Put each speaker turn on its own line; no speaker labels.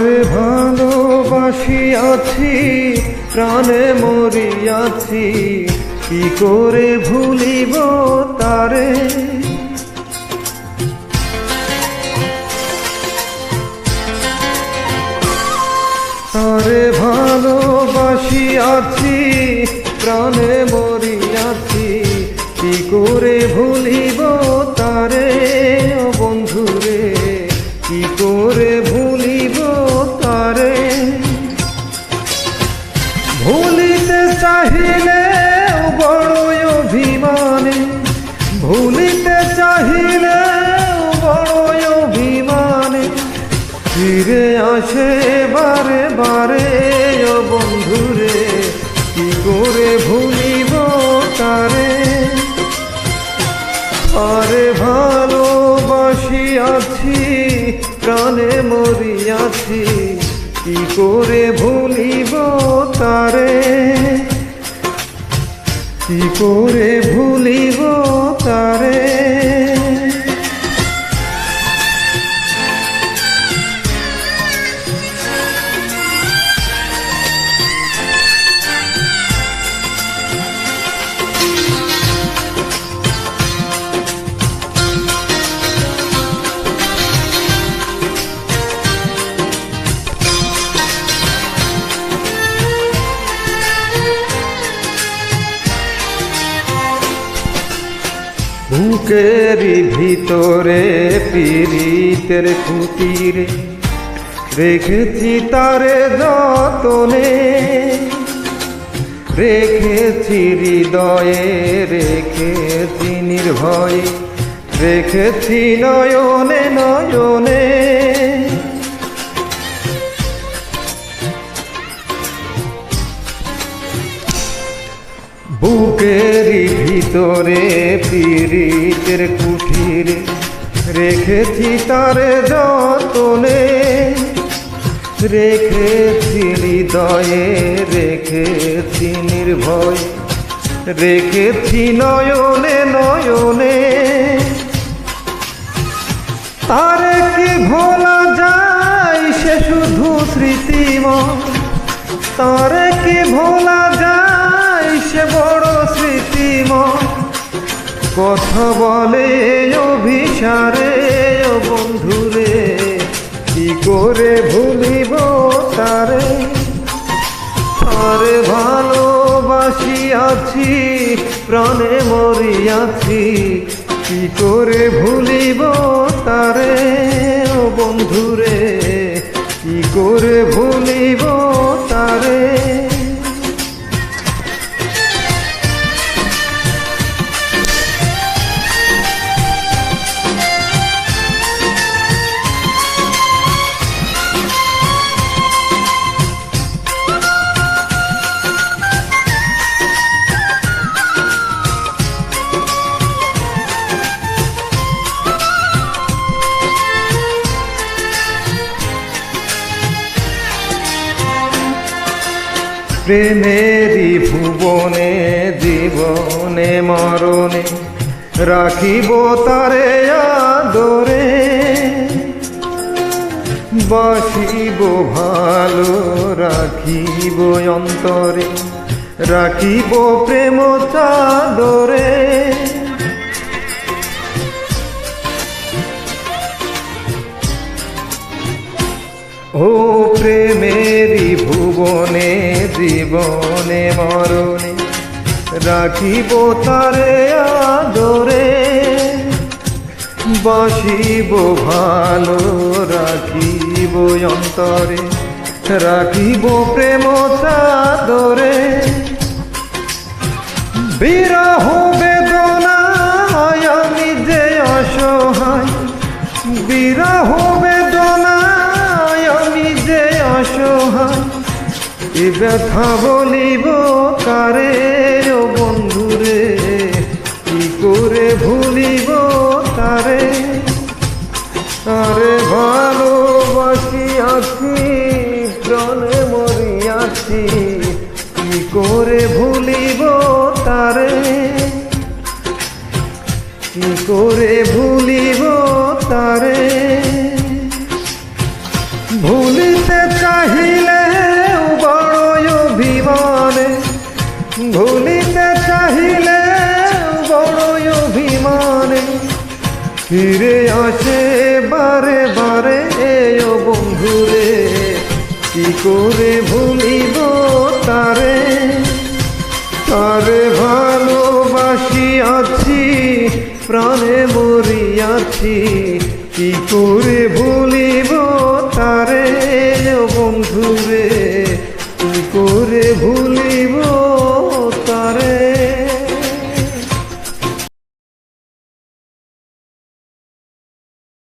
তারে ভালোবাসিয়াছি, প্রাণে মরিয়াছি, কি করে ভুলিব তারে। তারে ভালোবাসিয়াছি, প্রাণে মরিয়াছি, কি করে ভুলিব তারে। ও বন্ধুরে, কি করে ভুলিব তারে। ভুলিতে চাহিলে বড়ই অভিমানে, ভুলিতে চাহিলে বড়ই অভিমানে, ফিরে আসে বারে বারে। ও বন্ধুরে, কি করে ভুলিব তারে। আরে ভালোবাসিয়াছি, প্রাণে মরিয়াছি, কি করে ভুলিব তারে, কি করে ভুলিব তারে। বুকেরই ভিতরে পীড়িতের কুটিরে রেখেছি তারে যতনে, রেখেছি হৃদয়ে, রেখেছি নির্ভয়ে, রেখেছি নয়নে নয়নে। বুকেরই ভিতরে পীড়িতের কুঠিরে রেখেছি তারে যতনে, রেখেছি হৃদয়ে, রেখেছি নির্ভয়, রেখেছি নয়নে নয়নে। তারে কি ভোলা যায়, সে শুধু স্মৃতিময়। তারে কি ভোলা যায়, সে বড় স্মৃতিময়। কথা বলে অভিসারে। ও বন্ধুরে, কি করে ভুলিব তারে। তারে ভালোবাসিয়াছি, প্রাণে মরিয়াছি, কি করে ভুলিব তারে। ও বন্ধুরে, কি করে ভুলিব তারে। প্রেমেরই ভুবনে, জীবনে মরণে, রাখিব তারে আদরে। বাসিব ভালো, রাখিব অন্তরে, রাখিব প্রেম চাদরে। ও প্রেমেরই ভুবনে, জীবনে মরণে, রাখিব তারে আদরে। বাসিব ভালো, রাখিব অন্তরে, রাখিব প্রেম চাদরে। বিরহ বেদনায় আমি যে অসহায়, বিরহ বেদনায় আমি যে অসহায়, এ ব্যথা বলিব কারে। ও বন্ধুরে, কি করে ভুলিব তারে। তারে ভালোবাসিয়াছি, প্রাণে মরিয়াছি, কি করে ভুলিব তারে, কি করে ভুলিব তারে। ভুলিতে ফিরে আসে বারে বারে ও বন্ধুরে, কি করে ভুলিব তারে। তারে ভালোবাসিয়াছি, প্রাণে মরিয়াছি, কি করে ভুলিব তারে ও বন্ধুরে।